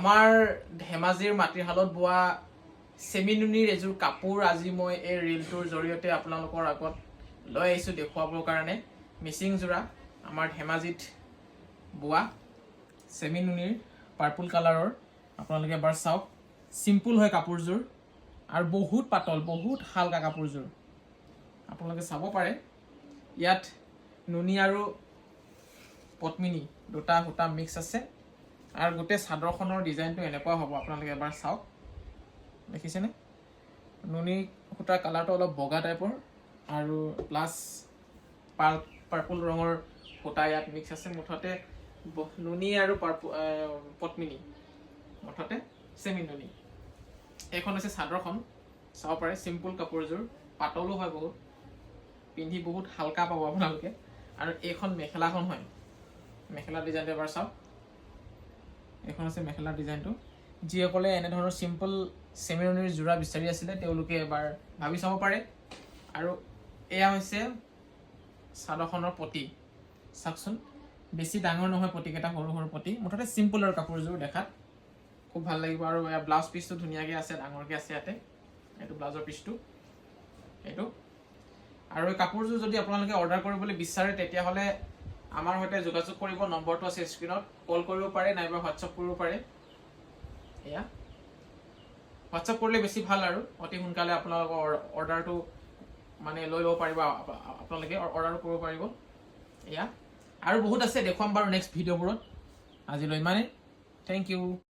আমাৰ ধেমাজিৰ মাটিশালত বোৱা চেমিনুনিৰ এযোৰ কাপোৰ আজি মই এই ৰিলটোৰ জৰিয়তে আপোনালোকৰ আগত লৈ আহিছোঁ দেখুৱাবৰ কাৰণে। মিচিং যোৰা আমাৰ ধেমাজিত বোৱা চেমিনুনিৰ পাৰ্পল কালাৰৰ আপোনালোকে এবাৰ চাওক। চিম্পুল হয় কাপোৰযোৰ আৰু বহুত পাতল, বহুত হালকা কাপোৰযোৰ আপোনালোকে চাব পাৰে। ইয়াত নুনি আৰু পদ্মিনী দুটা সূতা মিক্স আছে আৰু গোটেই চাদৰখনৰ ডিজাইনটো এনেকুৱা হ'ব। আপোনালোকে এবাৰ চাওক, দেখিছেনে? নুনি সূতাৰ কালাৰটো অলপ বগা টাইপৰ আৰু প্লাছ পাৰ্পল ৰঙৰ সূতা ইয়াত মিক্স আছে। মুঠতে নুনি আৰু পদ্মিনী, মুঠতে চেমিনুনি। এইখন হৈছে চাদৰখন, চাব পাৰে। চিম্পুল কাপোৰযোৰ, পাতলো হয় বহুত, পিন্ধি বহুত হালকা পাব আপোনালোকে। আৰু এইখন মেখেলাখন হয়, মেখেলা ডিজাইনটো এবাৰ চাওক। এইখন হৈছে মেখেলা ডিজাইনটো। যিসকলে এনেধৰণৰ চিম্পল চেমিনুনিৰ যোৰা বিচাৰি আছিলে তেওঁলোকে এবাৰ ভাবি চাব পাৰে। আৰু এয়া হৈছে চাদৰখনৰ পতি, চাওকচোন। বেছি ডাঙৰ নহয় পতিকেইটা, সৰু সৰু পতি। মুঠতে চিম্পুল আৰু কাপোৰযোৰ দেখাত খুব ভাল লাগিব। আৰু এয়া ব্লাউজ পিচটো ধুনীয়াকৈ আছে, ডাঙৰকৈ আছে ইয়াতে। এইটো ব্লাউজৰ পিচটো, এইটো। আৰু এই কাপোৰযোৰ যদি আপোনালোকে অৰ্ডাৰ কৰিবলৈ বিচাৰে তেতিয়াহ'লে আমাৰ সৈতে যোগাযোগ কৰিব। নম্বৰটো আছে স্ক্ৰীণত, কল কৰিব পাৰে নাইবা হোৱাটছআপ কৰিব পাৰে। এয়া হোৱাটছআপ কৰিলে বেছি ভাল আৰু অতি সোনকালে আপোনালোকৰ অৰ্ডাৰটো মানে লৈ ল'ব পাৰিব, আপোনালোকে অৰ্ডাৰ কৰিব পাৰিব। এয়া আৰু বহুত আছে, দেখুৱাম বাৰু নেক্সট ভিডিঅ'বোৰত। আজিলৈ ইমানেই। Thank U.